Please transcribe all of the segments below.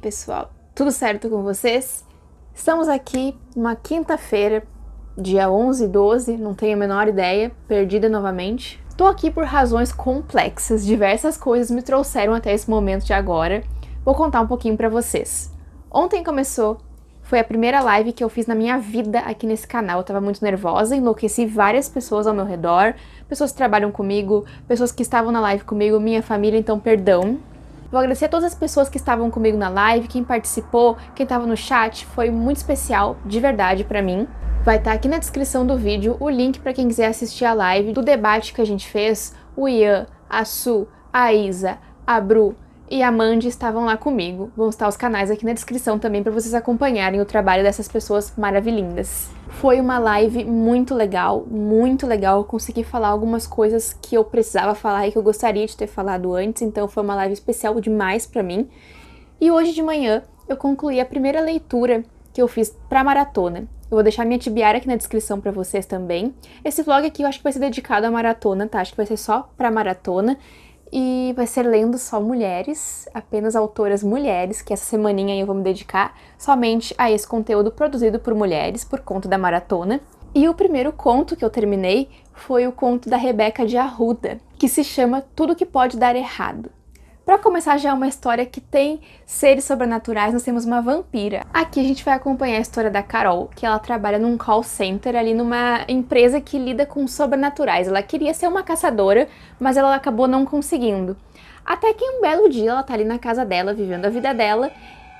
pessoal, tudo certo com vocês? Estamos aqui numa quinta-feira, dia 11/12, não tenho a menor ideia, perdida novamente. Tô aqui por razões complexas, diversas coisas me trouxeram até esse momento de agora. Vou contar um pouquinho pra vocês. Ontem foi a primeira live que eu fiz na minha vida aqui nesse canal. Eu tava muito nervosa, enlouqueci várias pessoas ao meu redor, pessoas que trabalham comigo, pessoas que estavam na live comigo, minha família, então perdão. Vou agradecer a todas as pessoas que estavam comigo na live, quem participou, quem estava no chat, foi muito especial, de verdade, pra mim. Vai estar aqui na descrição do vídeo o link para quem quiser assistir a live do debate que a gente fez. O Ian, a Su, a Isa, a Bru e a Mandy estavam lá comigo. Vão estar os canais aqui na descrição também para vocês acompanharem o trabalho dessas pessoas maravilhindas. Foi uma live muito legal, muito legal. Eu consegui falar algumas coisas que eu precisava falar e que eu gostaria de ter falado antes, então foi uma live especial demais para mim. E hoje de manhã eu concluí a primeira leitura que eu fiz pra maratona. Eu vou deixar minha tibiária aqui na descrição pra vocês também. Esse vlog aqui eu acho que vai ser dedicado à maratona, tá? Acho que vai ser só pra maratona. E vai ser lendo só mulheres, apenas autoras mulheres, que essa semaninha aí eu vou me dedicar somente a esse conteúdo produzido por mulheres, por conta da maratona. E o primeiro conto que eu terminei foi o conto da Rebeca de Arruda, que se chama Tudo que Pode Dar Errado. Para começar, já é uma história que tem seres sobrenaturais, nós temos uma vampira. Aqui a gente vai acompanhar a história da Carol, que ela trabalha num call center ali numa empresa que lida com sobrenaturais. Ela queria ser uma caçadora, mas ela acabou não conseguindo. Até que um belo dia ela tá ali na casa dela, vivendo a vida dela,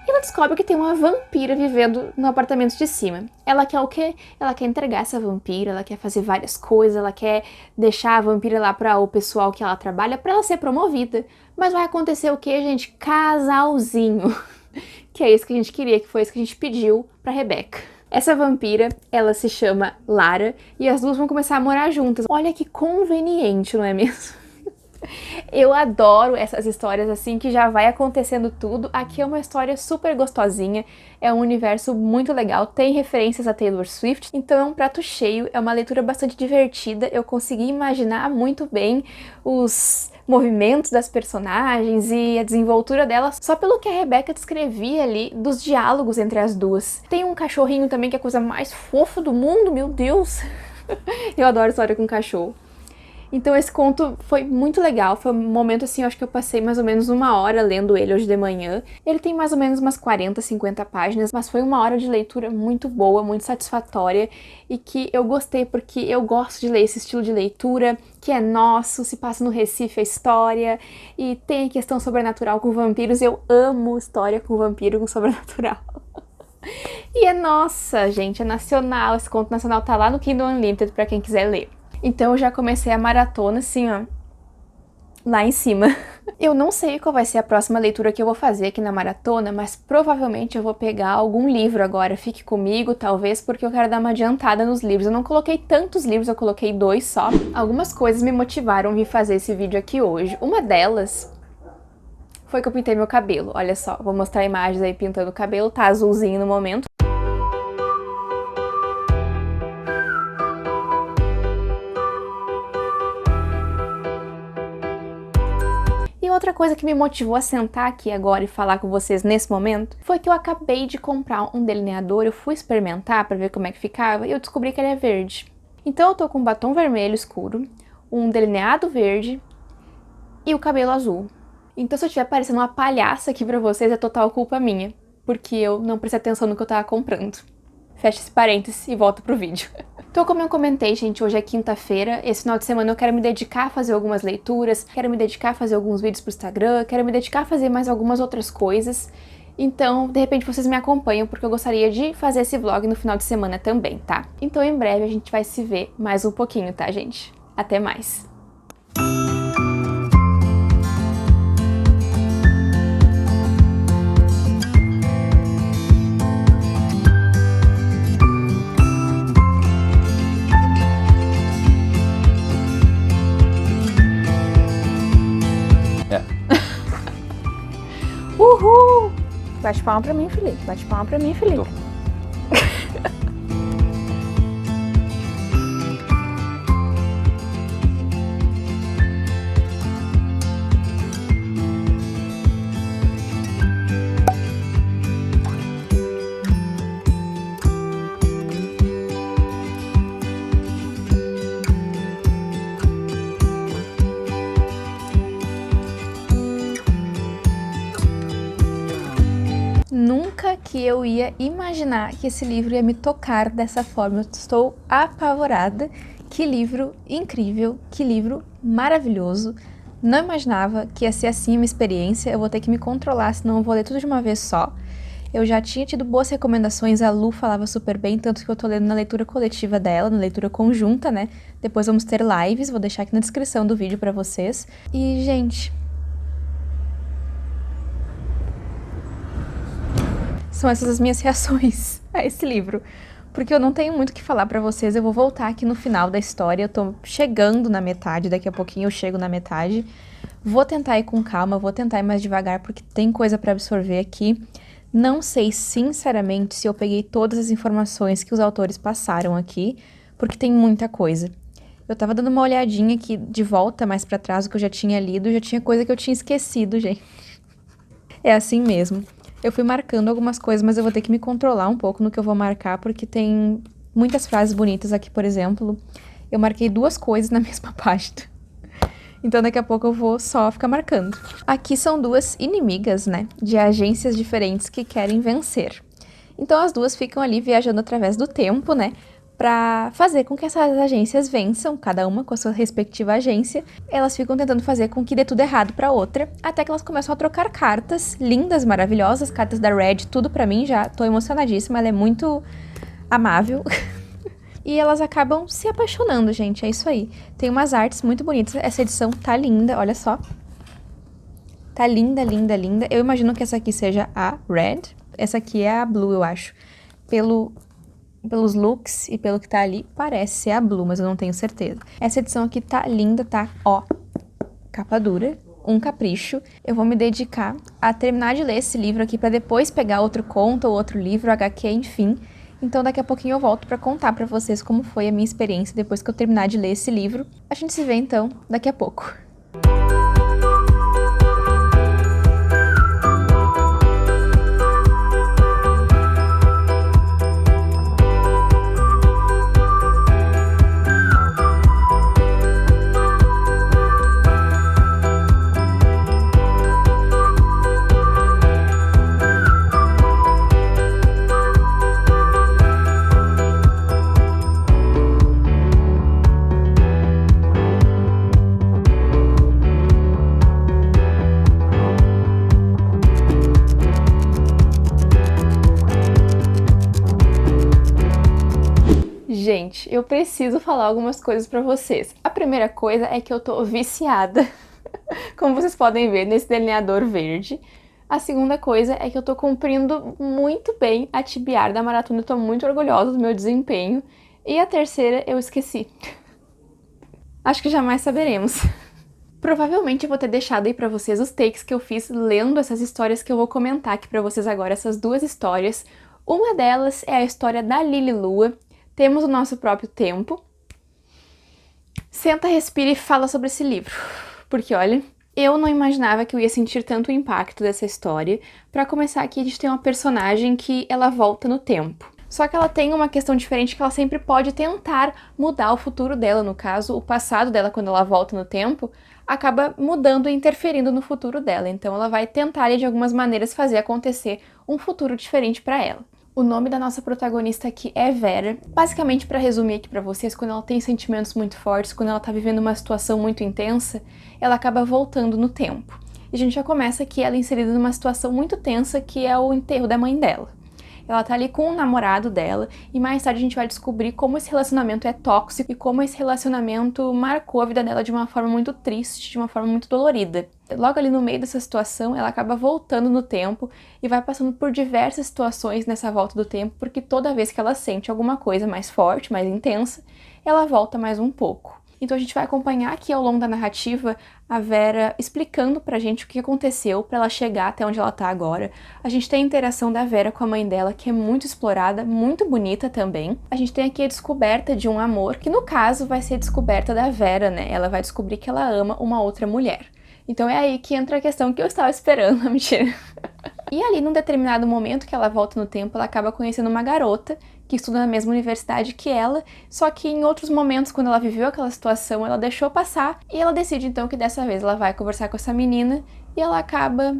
e ela descobre que tem uma vampira vivendo no apartamento de cima. Ela quer o quê? Ela quer entregar essa vampira, ela quer fazer várias coisas, ela quer deixar a vampira lá para o pessoal que ela trabalha para ela ser promovida. Mas vai acontecer o quê, gente? Casalzinho. Que é isso que a gente queria, que foi isso que a gente pediu pra Rebeca. Essa vampira, ela se chama Lara e as duas vão começar a morar juntas. Olha que conveniente, não é mesmo? Eu adoro essas histórias assim, que já vai acontecendo tudo. Aqui é uma história super gostosinha, é um universo muito legal, tem referências a Taylor Swift, então é um prato cheio, é uma leitura bastante divertida. Eu consegui imaginar muito bem os movimentos das personagens e a desenvoltura delas só pelo que a Rebeca descrevia ali dos diálogos entre as duas. Tem um cachorrinho também que é a coisa mais fofa do mundo, meu Deus! Eu adoro história com cachorro. Então esse conto foi muito legal, foi um momento assim, eu acho que eu passei mais ou menos 1 hora lendo ele hoje de manhã. Ele tem mais ou menos umas 40, 50 páginas, mas foi 1 hora de leitura muito boa, muito satisfatória e que eu gostei porque eu gosto de ler esse estilo de leitura, que é nosso, se passa no Recife a história e tem a questão sobrenatural com vampiros. Eu amo história com vampiro, com sobrenatural. E é nossa, gente, é nacional, esse conto nacional tá lá no Kindle Unlimited pra quem quiser ler. Então eu já comecei a maratona assim, ó, lá em cima. Eu não sei qual vai ser a próxima leitura que eu vou fazer aqui na maratona, mas provavelmente eu vou pegar algum livro agora. Fique comigo, talvez, porque eu quero dar uma adiantada nos livros. Eu não coloquei tantos livros, eu coloquei 2 só. Algumas coisas me motivaram a vir fazer esse vídeo aqui hoje. Uma delas foi que eu pintei meu cabelo. Olha só, vou mostrar imagens aí pintando o cabelo, tá azulzinho no momento. E outra coisa que me motivou a sentar aqui agora e falar com vocês nesse momento foi que eu acabei de comprar um delineador, eu fui experimentar pra ver como é que ficava e eu descobri que ele é verde. Então eu tô com um batom vermelho escuro, um delineado verde e o cabelo azul. Então se eu estiver parecendo uma palhaça aqui pra vocês é total culpa minha, porque eu não prestei atenção no que eu tava comprando. Fecha esse parênteses e volta pro vídeo. Então, como eu comentei, gente, hoje é quinta-feira, esse final de semana eu quero me dedicar a fazer algumas leituras, quero me dedicar a fazer alguns vídeos pro Instagram, quero me dedicar a fazer mais algumas outras coisas. Então, de repente, vocês me acompanham, porque eu gostaria de fazer esse vlog no final de semana também, tá? Então, em breve, a gente vai se ver mais um pouquinho, tá, gente? Até mais! Uhul! Bate palma pra mim, Felipe. Bate palma pra mim, Felipe. que eu ia imaginar que esse livro ia me tocar dessa forma. Eu estou apavorada. Que livro incrível, que livro maravilhoso. Não imaginava que ia ser assim uma experiência. Eu vou ter que me controlar, senão eu vou ler tudo de uma vez só. Eu já tinha tido boas recomendações, a Lu falava super bem, tanto que eu tô lendo na leitura coletiva dela, na leitura conjunta, né? Depois vamos ter lives, vou deixar aqui na descrição do vídeo pra vocês. E, gente... são essas as minhas reações a esse livro. Porque eu não tenho muito o que falar pra vocês, eu vou voltar aqui no final da história, eu tô chegando na metade, daqui a pouquinho eu chego na metade. Vou tentar ir com calma, vou tentar ir mais devagar, porque tem coisa pra absorver aqui. Não sei, sinceramente, se eu peguei todas as informações que os autores passaram aqui, porque tem muita coisa. Eu tava dando uma olhadinha aqui de volta, mais pra trás, do que eu já tinha lido, já tinha coisa que eu tinha esquecido, gente. É assim mesmo. Eu fui marcando algumas coisas, mas eu vou ter que me controlar um pouco no que eu vou marcar, porque tem muitas frases bonitas aqui, por exemplo. Eu marquei 2 coisas na mesma página. Então daqui a pouco eu vou só ficar marcando. Aqui são 2 inimigas, né, de agências diferentes que querem vencer. Então as 2 ficam ali viajando através do tempo, né, pra fazer com que essas agências vençam, cada uma com a sua respectiva agência. Elas ficam tentando fazer com que dê tudo errado pra outra, até que elas começam a trocar cartas lindas, maravilhosas, cartas da Red, tudo pra mim, já tô emocionadíssima, ela é muito amável. E elas acabam se apaixonando, gente, é isso aí. Tem umas artes muito bonitas, essa edição tá linda, olha só. Tá linda, linda, linda. Eu imagino que essa aqui seja a Red, essa aqui é a Blue, eu acho. Pelos looks e pelo que tá ali, parece ser a Blue, mas eu não tenho certeza. Essa edição aqui tá linda, tá? Ó, capa dura, um capricho. Eu vou me dedicar a terminar de ler esse livro aqui pra depois pegar outro conto ou outro livro, HQ, enfim. Então daqui a pouquinho eu volto pra contar pra vocês como foi a minha experiência depois que eu terminar de ler esse livro. A gente se vê então daqui a pouco. Gente, eu preciso falar algumas coisas pra vocês. A primeira coisa é que eu tô viciada, como vocês podem ver, nesse delineador verde. A segunda coisa é que eu tô cumprindo muito bem a TBR da maratona, eu tô muito orgulhosa do meu desempenho. E a terceira eu esqueci. Acho que jamais saberemos. Provavelmente eu vou ter deixado aí pra vocês os takes que eu fiz lendo essas histórias que eu vou comentar aqui pra vocês agora, essas 2 histórias. Uma delas é a história da Lily Lua. Temos o nosso próprio tempo. Senta, respira e fala sobre esse livro. Porque, olha, eu não imaginava que eu ia sentir tanto o impacto dessa história. Pra começar aqui, a gente tem uma personagem que ela volta no tempo. Só que ela tem uma questão diferente, que ela sempre pode tentar mudar o futuro dela. No caso, o passado dela, quando ela volta no tempo, acaba mudando e interferindo no futuro dela. Então ela vai tentar, de algumas maneiras, fazer acontecer um futuro diferente pra ela. O nome da nossa protagonista aqui é Vera. Basicamente, para resumir aqui para vocês, quando ela tem sentimentos muito fortes, quando ela tá vivendo uma situação muito intensa, ela acaba voltando no tempo. E a gente já começa aqui ela inserida numa situação muito tensa, que é o enterro da mãe dela. Ela tá ali com o namorado dela, e mais tarde a gente vai descobrir como esse relacionamento é tóxico e como esse relacionamento marcou a vida dela de uma forma muito triste, de uma forma muito dolorida. Logo ali no meio dessa situação, ela acaba voltando no tempo e vai passando por diversas situações nessa volta do tempo, porque toda vez que ela sente alguma coisa mais forte, mais intensa, ela volta mais um pouco. Então a gente vai acompanhar aqui ao longo da narrativa a Vera explicando pra gente o que aconteceu pra ela chegar até onde ela tá agora. A gente tem a interação da Vera com a mãe dela, que é muito explorada, muito bonita também. A gente tem aqui a descoberta de um amor, que no caso vai ser a descoberta da Vera, né? Ela vai descobrir que ela ama uma outra mulher. Então é aí que entra a questão que eu estava esperando, mentira. E ali, num determinado momento que ela volta no tempo, ela acaba conhecendo uma garota que estuda na mesma universidade que ela, só que em outros momentos, quando ela viveu aquela situação, ela deixou passar e ela decide então que dessa vez ela vai conversar com essa menina e ela acaba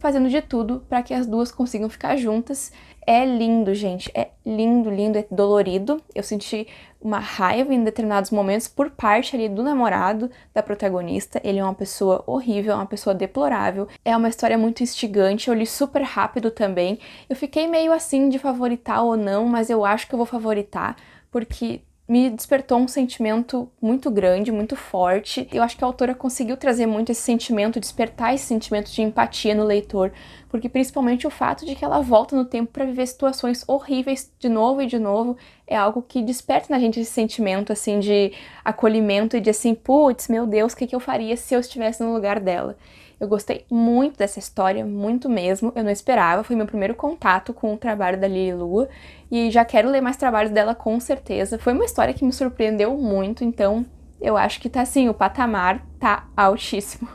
fazendo de tudo para que as duas consigam ficar juntas. É lindo, gente, é lindo, lindo, é dolorido. Eu senti uma raiva em determinados momentos por parte ali do namorado da protagonista. Ele é uma pessoa horrível, é uma pessoa deplorável. É uma história muito instigante, eu li super rápido também. Eu fiquei meio assim de favoritar ou não, mas eu acho que eu vou favoritar, porque me despertou um sentimento muito grande, muito forte. Eu acho que a autora conseguiu trazer muito esse sentimento, despertar esse sentimento de empatia no leitor, porque principalmente o fato de que ela volta no tempo para viver situações horríveis de novo e de novo, é algo que desperta na gente esse sentimento, assim, de acolhimento e de assim, putz, meu Deus, o que eu faria se eu estivesse no lugar dela? Eu gostei muito dessa história, muito mesmo, eu não esperava, foi meu primeiro contato com o trabalho da Lily Lua, e já quero ler mais trabalhos dela com certeza. Foi uma história que me surpreendeu muito, então eu acho que tá assim, o patamar tá altíssimo.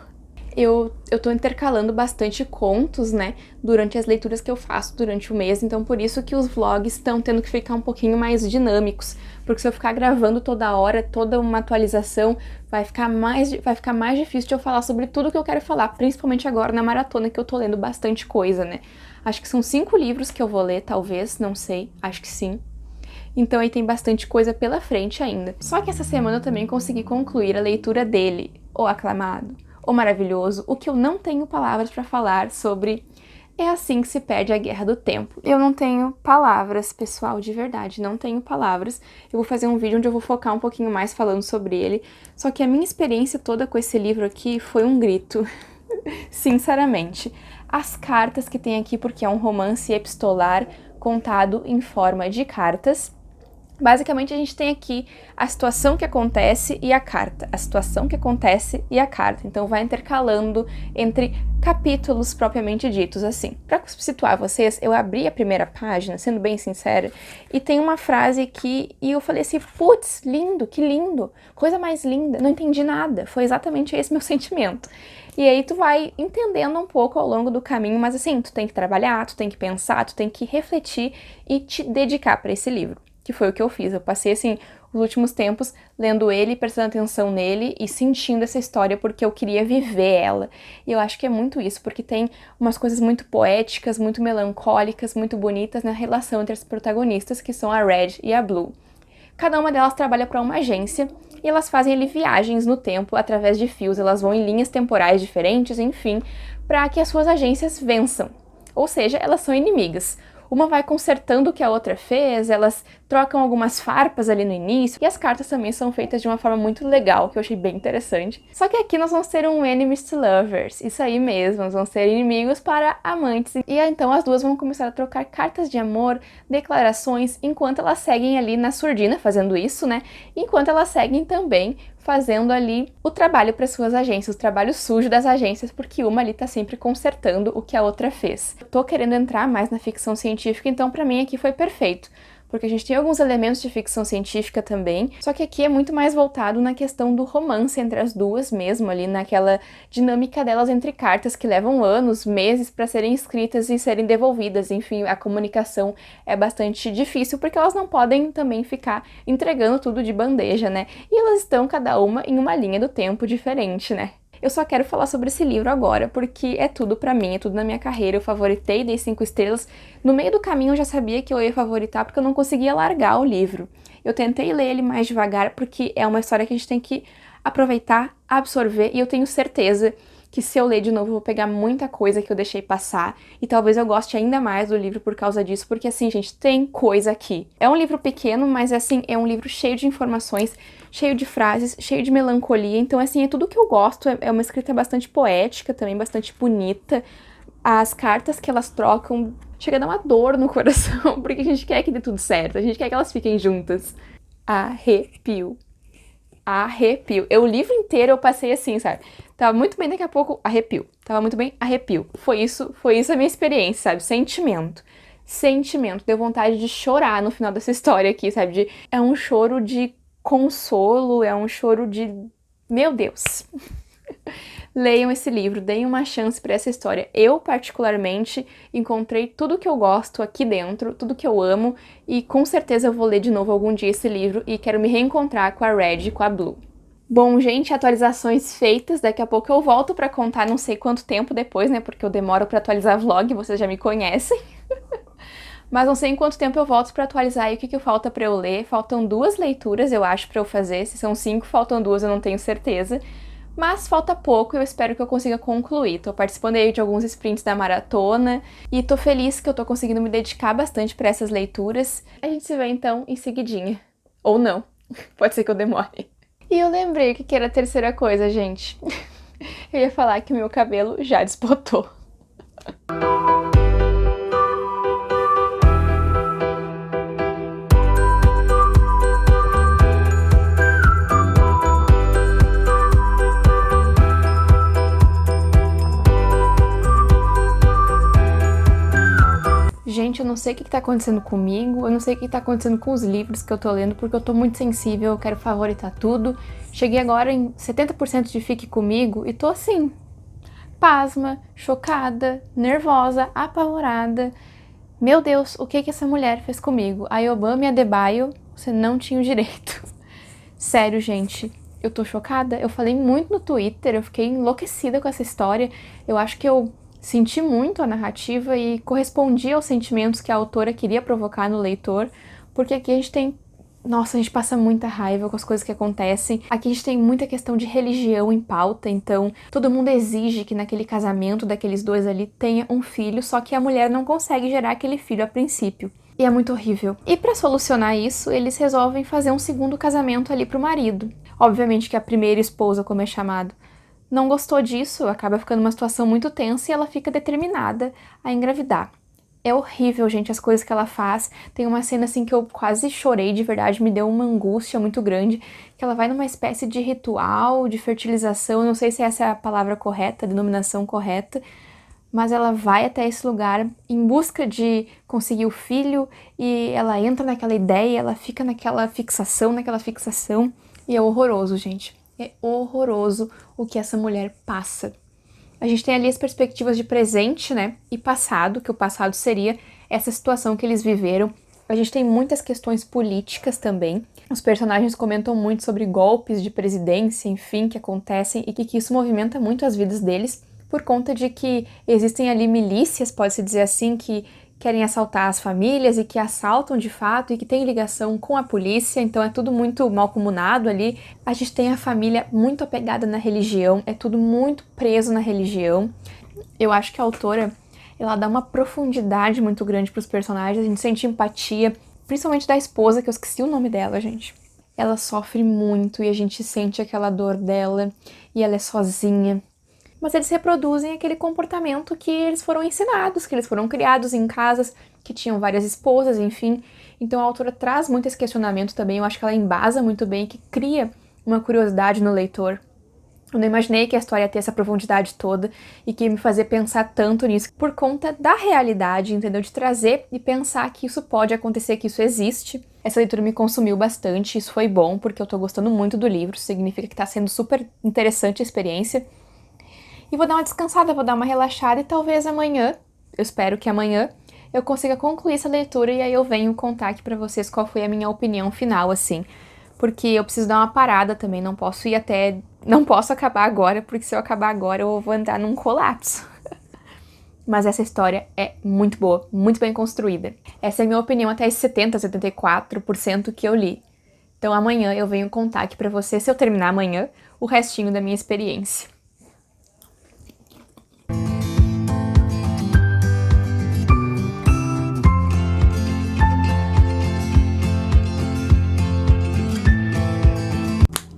Eu tô intercalando bastante contos, né, durante as leituras que eu faço durante o mês, então por isso que os vlogs estão tendo que ficar um pouquinho mais dinâmicos, porque se eu ficar gravando toda hora, toda uma atualização, vai ficar mais difícil de eu falar sobre tudo que eu quero falar, principalmente agora na maratona que eu tô lendo bastante coisa, né. Acho que são 5 livros que eu vou ler, talvez, não sei, acho que sim. Então aí tem bastante coisa pela frente ainda. Só que essa semana eu também consegui concluir a leitura dele, O Aclamado, O Maravilhoso, o que eu não tenho palavras para falar sobre. É assim que se perde a Guerra do Tempo. Eu não tenho palavras, pessoal, de verdade, não tenho palavras. Eu vou fazer um vídeo onde eu vou focar um pouquinho mais falando sobre ele, só que a minha experiência toda com esse livro aqui foi um grito, sinceramente. As cartas que tem aqui, porque é um romance epistolar contado em forma de cartas. Basicamente, a gente tem aqui a situação que acontece e a carta, a situação que acontece e a carta. Então, vai intercalando entre capítulos propriamente ditos, assim. Para situar vocês, eu abri a primeira página, sendo bem sincera, e tem uma frase aqui, e eu falei assim, putz, lindo, que lindo, coisa mais linda, não entendi nada. Foi exatamente esse meu sentimento. E aí tu vai entendendo um pouco ao longo do caminho, mas assim, tu tem que trabalhar, tu tem que pensar, tu tem que refletir e te dedicar para esse livro. Que foi o que eu fiz. Eu passei, assim, os últimos tempos lendo ele, prestando atenção nele e sentindo essa história porque eu queria viver ela. E eu acho que é muito isso, porque tem umas coisas muito poéticas, muito melancólicas, muito bonitas na relação entre as protagonistas, que são a Red e a Blue. Cada uma delas trabalha para uma agência e elas fazem ali viagens no tempo através de fios, elas vão em linhas temporais diferentes, enfim, para que as suas agências vençam. Ou seja, elas são inimigas. Uma vai consertando o que a outra fez, elas trocam algumas farpas ali no início, e as cartas também são feitas de uma forma muito legal, que eu achei bem interessante. Só que aqui nós vamos ter um enemies to lovers, isso aí mesmo, nós vamos ser inimigos para amantes. E então as duas vão começar a trocar cartas de amor, declarações, enquanto elas seguem ali na surdina fazendo isso, né? Enquanto elas seguem também fazendo ali o trabalho para suas agências, o trabalho sujo das agências, porque uma ali tá sempre consertando o que a outra fez. Eu tô querendo entrar mais na ficção científica, então para mim aqui foi perfeito, porque a gente tem alguns elementos de ficção científica também, só que aqui é muito mais voltado na questão do romance entre as duas mesmo, ali naquela dinâmica delas entre cartas que levam anos, meses para serem escritas e serem devolvidas, enfim, a comunicação é bastante difícil, porque elas não podem também ficar entregando tudo de bandeja, né? E elas estão cada uma em uma linha do tempo diferente, né? Eu só quero falar sobre esse livro agora, porque é tudo pra mim, é tudo na minha carreira. Eu favoritei, dei 5 estrelas. No meio do caminho eu já sabia que eu ia favoritar, porque eu não conseguia largar o livro. Eu tentei ler ele mais devagar, porque é uma história que a gente tem que aproveitar, absorver, e eu tenho certeza que se eu ler de novo eu vou pegar muita coisa que eu deixei passar, e talvez eu goste ainda mais do livro por causa disso, porque assim, gente, tem coisa aqui. É um livro pequeno, mas assim, é um livro cheio de informações, cheio de frases, cheio de melancolia, então assim, é tudo que eu gosto, é uma escrita bastante poética também, bastante bonita. As cartas que elas trocam chega a dar uma dor no coração, porque a gente quer que dê tudo certo, a gente quer que elas fiquem juntas. Arrepio. Arrepio. O livro inteiro eu passei assim, sabe? Tava muito bem, daqui a pouco, arrepio. Tava muito bem, arrepio. Foi isso a minha experiência, sabe? Sentimento. Sentimento. Deu vontade de chorar no final dessa história aqui, sabe? É um choro de consolo, é um choro de... Meu Deus! Leiam esse livro, deem uma chance para essa história. Eu, particularmente, encontrei tudo que eu gosto aqui dentro, tudo que eu amo, e com certeza eu vou ler de novo algum dia esse livro e quero me reencontrar com a Red e com a Blue. Bom, gente, atualizações feitas. Daqui a pouco eu volto pra contar não sei quanto tempo depois, né? Porque eu demoro pra atualizar vlog, vocês já me conhecem. Mas não sei em quanto tempo eu volto pra atualizar e o que falta pra eu ler. Faltam 2 leituras, eu acho, pra eu fazer. Se são 5, faltam 2, eu não tenho certeza. Mas falta pouco e eu espero que eu consiga concluir. Tô participando aí de alguns sprints da maratona e tô feliz que eu tô conseguindo me dedicar bastante pra essas leituras. A gente se vê então em seguidinha. Ou não. Pode ser que eu demore. E eu lembrei o que era a terceira coisa, gente. Eu ia falar que o meu cabelo já desbotou. Gente, eu não sei o que tá acontecendo comigo, eu não sei o que tá acontecendo com os livros que eu tô lendo, porque eu tô muito sensível, eu quero favoritar tudo. Cheguei agora em 70% de Fique Comigo e tô assim, pasma, chocada, nervosa, apavorada. Meu Deus, o que essa mulher fez comigo? A Yobami Adebayo, você não tinha o direito. Sério, gente, eu tô chocada. Eu falei muito no Twitter, eu fiquei enlouquecida com essa história. Eu acho que eu senti muito a narrativa e correspondi aos sentimentos que a autora queria provocar no leitor, porque aqui a gente tem... Nossa, a gente passa muita raiva com as coisas que acontecem. Aqui a gente tem muita questão de religião em pauta, então todo mundo exige que naquele casamento daqueles dois ali tenha um filho, só que a mulher não consegue gerar aquele filho a princípio. E é muito horrível. E pra solucionar isso, eles resolvem fazer um segundo casamento ali pro marido. Obviamente que a primeira esposa, como é chamado, não gostou disso, acaba ficando uma situação muito tensa e ela fica determinada a engravidar. É horrível, gente, as coisas que ela faz. Tem uma cena assim que eu quase chorei, de verdade, me deu uma angústia muito grande, que ela vai numa espécie de ritual de fertilização, eu não sei se essa é a palavra correta, a denominação correta, mas ela vai até esse lugar em busca de conseguir o filho e ela entra naquela ideia, ela fica naquela fixação, e é horroroso, gente. É horroroso o que essa mulher passa. A gente tem ali as perspectivas de presente, né, e passado, que o passado seria essa situação que eles viveram. A gente tem muitas questões políticas também. Os personagens comentam muito sobre golpes de presidência, enfim, que acontecem e que isso movimenta muito as vidas deles, por conta de que existem ali milícias, pode-se dizer assim, que querem assaltar as famílias e que assaltam de fato e que tem ligação com a polícia, então é tudo muito malcomunado ali. A gente tem a família muito apegada na religião, é tudo muito preso na religião. Eu acho que a autora, ela dá uma profundidade muito grande para os personagens, a gente sente empatia, principalmente da esposa, que eu esqueci o nome dela, gente. Ela sofre muito e a gente sente aquela dor dela e ela é sozinha. Mas eles reproduzem aquele comportamento que eles foram ensinados, que eles foram criados em casas que tinham várias esposas, enfim. Então a autora traz muito esse questionamento também, eu acho que ela embasa muito bem, que cria uma curiosidade no leitor. Eu não imaginei que a história ia ter essa profundidade toda e que ia me fazer pensar tanto nisso por conta da realidade, entendeu? De trazer e pensar que isso pode acontecer, que isso existe. Essa leitura me consumiu bastante, isso foi bom, porque eu tô gostando muito do livro, significa que tá sendo super interessante a experiência. E vou dar uma descansada, vou dar uma relaxada e talvez amanhã, eu espero que amanhã, eu consiga concluir essa leitura e aí eu venho contar aqui pra vocês qual foi a minha opinião final, assim. Porque eu preciso dar uma parada também, não posso ir até... Não posso acabar agora, porque se eu acabar agora eu vou entrar num colapso. Mas essa história é muito boa, muito bem construída. Essa é a minha opinião até esse 70, 74% que eu li. Então amanhã eu venho contar aqui pra vocês, se eu terminar amanhã, o restinho da minha experiência.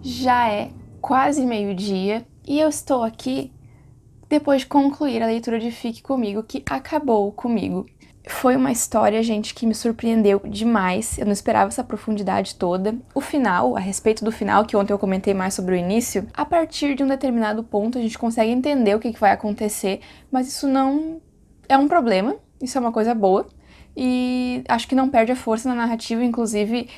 Já é quase meio-dia e eu estou aqui depois de concluir a leitura de Fique Comigo, que acabou comigo. Foi uma história, gente, que me surpreendeu demais, eu não esperava essa profundidade toda. O final, a respeito do final, que ontem eu comentei mais sobre o início, a partir de um determinado ponto a gente consegue entender o que vai acontecer, mas isso não é um problema, isso é uma coisa boa. E acho que não perde a força na narrativa, inclusive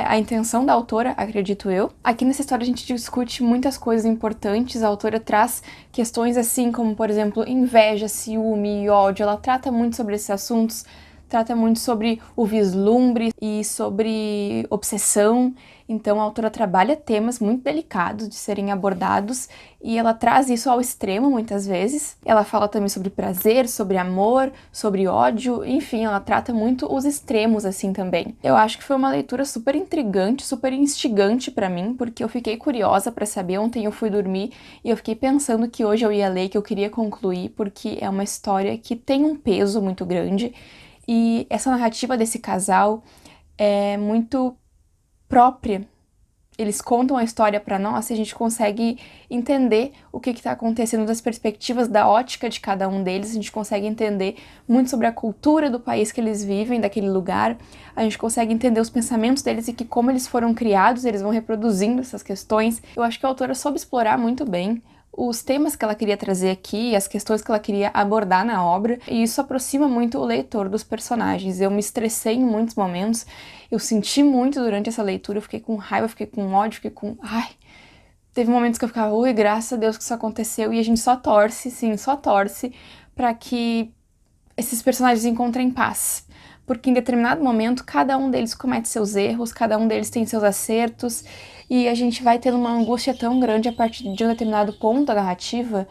a intenção da autora, acredito eu. Aqui nessa história a gente discute muitas coisas importantes, a autora traz questões assim como, por exemplo, inveja, ciúme e ódio, ela trata muito sobre esses assuntos, trata muito sobre o vislumbre e sobre obsessão. Então a autora trabalha temas muito delicados de serem abordados e ela traz isso ao extremo muitas vezes. Ela fala também sobre prazer, sobre amor, sobre ódio, enfim, ela trata muito os extremos assim também. Eu acho que foi uma leitura super intrigante, super instigante pra mim, porque eu fiquei curiosa pra saber. Ontem eu fui dormir e eu fiquei pensando que hoje eu ia ler, que eu queria concluir, porque é uma história que tem um peso muito grande e essa narrativa desse casal é muito própria. Eles contam a história para nós e a gente consegue entender o que está acontecendo das perspectivas da ótica de cada um deles. A gente consegue entender muito sobre a cultura do país que eles vivem, daquele lugar. A gente consegue entender os pensamentos deles e que como eles foram criados, eles vão reproduzindo essas questões. Eu acho que a autora soube explorar muito bem os temas que ela queria trazer aqui, as questões que ela queria abordar na obra, e isso aproxima muito o leitor dos personagens. Eu me estressei em muitos momentos, eu senti muito durante essa leitura, eu fiquei com raiva, fiquei com ódio, fiquei com... Ai! Teve momentos que eu ficava, ui, graças a Deus que isso aconteceu, e a gente só torce, sim, só torce para que esses personagens encontrem paz. Porque em determinado momento, cada um deles comete seus erros, cada um deles tem seus acertos, e a gente vai tendo uma angústia tão grande a partir de um determinado ponto da narrativa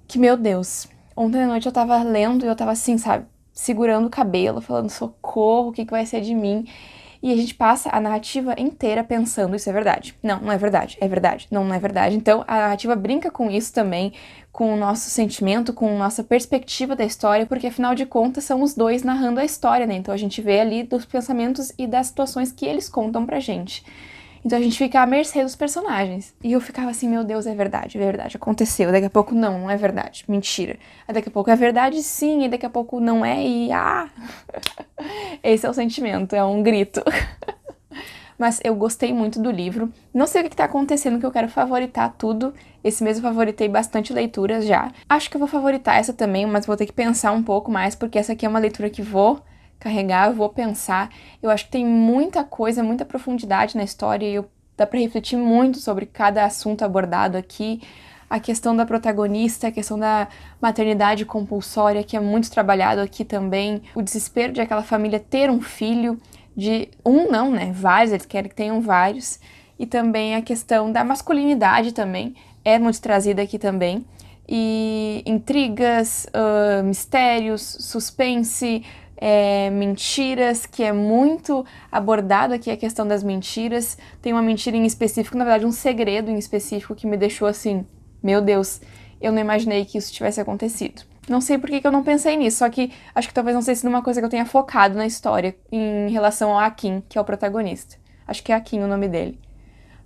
que, meu Deus, ontem à noite eu tava lendo e eu tava assim, sabe, segurando o cabelo, falando socorro, o que vai ser de mim? E a gente passa a narrativa inteira pensando, isso é verdade. Não, não é verdade. É verdade. Não, não é verdade. Então, a narrativa brinca com isso também, com o nosso sentimento, com a nossa perspectiva da história, porque afinal de contas são os dois narrando a história, né? Então a gente vê ali dos pensamentos e das situações que eles contam pra gente. Então a gente fica à mercê dos personagens. E eu ficava assim, meu Deus, é verdade, aconteceu. Daqui a pouco não, não é verdade, mentira. Aí daqui a pouco é verdade sim, e daqui a pouco não é e Esse é o sentimento, é um grito. Mas eu gostei muito do livro. Não sei o que tá acontecendo que eu quero favoritar tudo. Esse mês eu favoritei bastante leituras já. Acho que eu vou favoritar essa também, mas vou ter que pensar um pouco mais, porque essa aqui é uma leitura que vou carregar, eu vou pensar. Eu acho que tem muita coisa, muita profundidade na história e dá pra refletir muito sobre cada assunto abordado aqui. A questão da protagonista, a questão da maternidade compulsória, que é muito trabalhado aqui também. O desespero de aquela família ter um filho, de um não, né? Vários, eles querem que tenham vários. E também a questão da masculinidade também, é muito trazida aqui também. E intrigas, mistérios, suspense, mentiras, que é muito abordado aqui a questão das mentiras. Tem uma mentira em específico, na verdade um segredo em específico que me deixou assim, meu Deus, eu não imaginei que isso tivesse acontecido. Não sei por que eu não pensei nisso, só que acho que talvez não tenha sido uma coisa que eu tenha focado na história em relação ao Akin, que é o protagonista. Acho que é Akin o nome dele.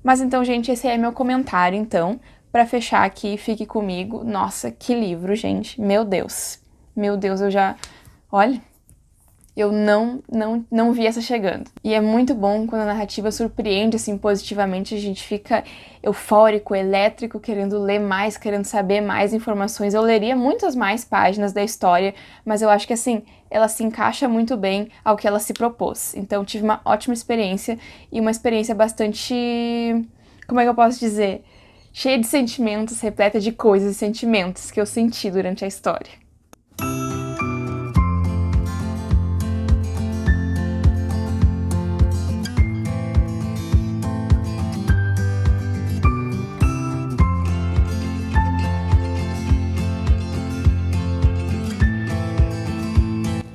Mas então, gente, esse é meu comentário, então. Pra fechar aqui, fique comigo. Nossa, que livro, gente. Meu Deus. Meu Deus, eu já... Olha... Eu não vi essa chegando. E é muito bom quando a narrativa surpreende, assim, positivamente. A gente fica eufórico, elétrico, querendo ler mais, querendo saber mais informações. Eu leria muitas mais páginas da história, mas eu acho que, assim, ela se encaixa muito bem ao que ela se propôs. Então, tive uma ótima experiência e uma experiência bastante... Como é que eu posso dizer? Cheia de sentimentos, repleta de coisas e sentimentos que eu senti durante a história.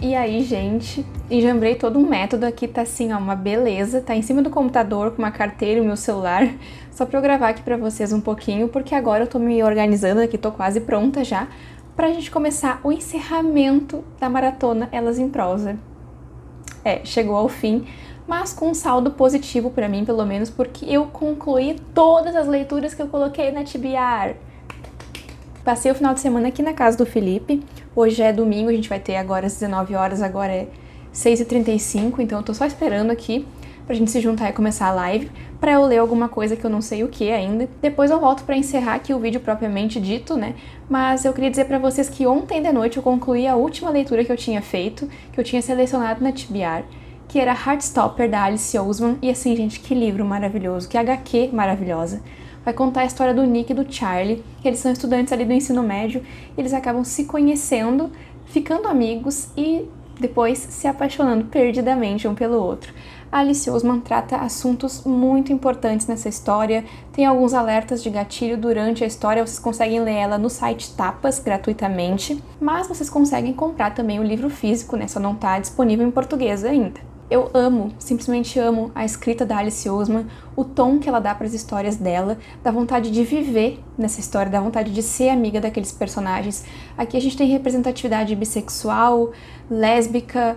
E aí, gente, enjambrei todo um método aqui, tá assim, ó, uma beleza, tá em cima do computador com uma carteira e o meu celular, só pra eu gravar aqui pra vocês um pouquinho, porque agora eu tô me organizando aqui, tô quase pronta já, pra gente começar o encerramento da maratona Elas em Prosa. Chegou ao fim, mas com um saldo positivo pra mim, pelo menos, porque eu concluí todas as leituras que eu coloquei na TBR. Passei o final de semana aqui na casa do Felipe. Hoje já é domingo, a gente vai ter agora às 19 horas, agora é 6h35, então eu tô só esperando aqui pra gente se juntar e começar a live, pra eu ler alguma coisa que eu não sei o que ainda. Depois eu volto pra encerrar aqui o vídeo propriamente dito, né? Mas eu queria dizer pra vocês que ontem de noite eu concluí a última leitura que eu tinha feito, que eu tinha selecionado na TBR, que era Heartstopper, da Alice Oseman. E assim, gente, que livro maravilhoso, que HQ maravilhosa. Vai contar a história do Nick e do Charlie, que eles são estudantes ali do ensino médio, e eles acabam se conhecendo, ficando amigos e depois se apaixonando perdidamente um pelo outro. A Alice Oseman trata assuntos muito importantes nessa história, tem alguns alertas de gatilho durante a história, vocês conseguem ler ela no site Tapas gratuitamente, mas vocês conseguem comprar também o livro físico, né, só não está disponível em português ainda. Eu amo, simplesmente amo a escrita da Alice Oseman, o tom que ela dá para as histórias dela, dá vontade de viver nessa história, dá vontade de ser amiga daqueles personagens. Aqui a gente tem representatividade bissexual, lésbica,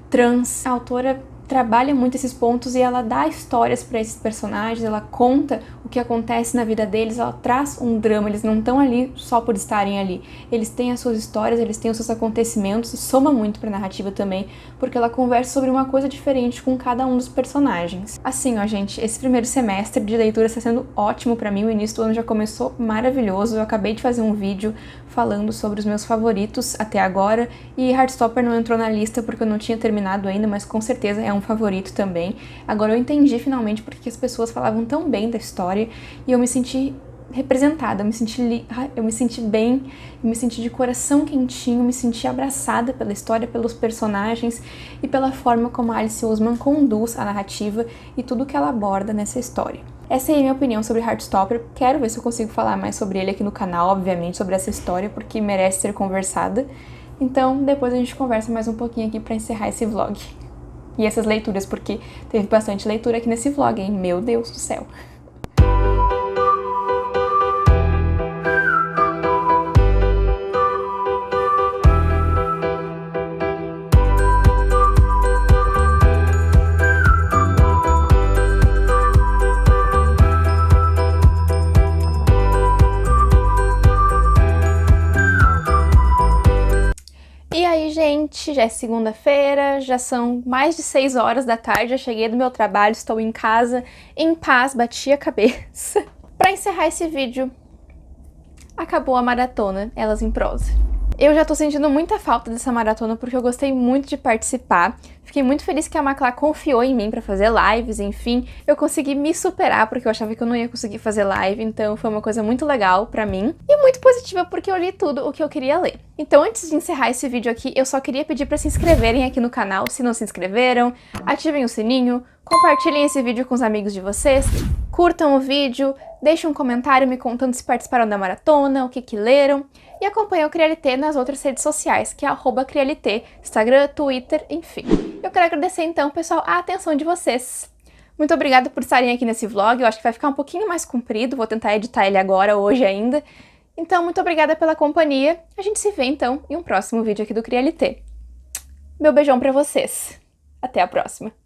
trans. A autora trabalha muito esses pontos e ela dá histórias para esses personagens, ela conta o que acontece na vida deles, ela traz um drama, eles não estão ali só por estarem ali, eles têm as suas histórias, eles têm os seus acontecimentos e soma muito para a narrativa também, porque ela conversa sobre uma coisa diferente com cada um dos personagens. Assim, ó, gente, esse primeiro semestre de leitura está sendo ótimo para mim, o início do ano já começou maravilhoso, eu acabei de fazer um vídeo falando sobre os meus favoritos até agora, e Heartstopper não entrou na lista porque eu não tinha terminado ainda, mas com certeza é um favorito também. Agora eu entendi finalmente porque as pessoas falavam tão bem da história e eu me senti representada, eu me senti bem, eu me senti de coração quentinho, me senti abraçada pela história, pelos personagens e pela forma como a Alice Oseman conduz a narrativa e tudo que ela aborda nessa história. Essa é a minha opinião sobre Heartstopper, quero ver se eu consigo falar mais sobre ele aqui no canal, obviamente, sobre essa história, porque merece ser conversada. Então, depois a gente conversa mais um pouquinho aqui pra encerrar esse vlog. E essas leituras, porque teve bastante leitura aqui nesse vlog, hein? Meu Deus do céu! E aí, gente, já é segunda-feira, já são mais de 6 horas da tarde, já cheguei do meu trabalho, estou em casa, em paz, bati a cabeça. Pra encerrar esse vídeo, acabou a maratona Elas em Prosa. Eu já tô sentindo muita falta dessa maratona porque eu gostei muito de participar. Fiquei muito feliz que a Maclá confiou em mim pra fazer lives, enfim. Eu consegui me superar porque eu achava que eu não ia conseguir fazer live, então foi uma coisa muito legal pra mim. E muito positiva porque eu li tudo o que eu queria ler. Então antes de encerrar esse vídeo aqui, eu só queria pedir pra se inscreverem aqui no canal, se não se inscreveram, ativem o sininho, compartilhem esse vídeo com os amigos de vocês, curtam o vídeo, deixem um comentário me contando se participaram da maratona, o que leram, e acompanhem o Crialité nas outras redes sociais, que é @Crialité, Instagram, Twitter, enfim. Eu quero agradecer então, pessoal, a atenção de vocês. Muito obrigada por estarem aqui nesse vlog, eu acho que vai ficar um pouquinho mais comprido, vou tentar editar ele agora, hoje ainda. Então, muito obrigada pela companhia, a gente se vê então em um próximo vídeo aqui do Crialité. Meu beijão pra vocês, até a próxima!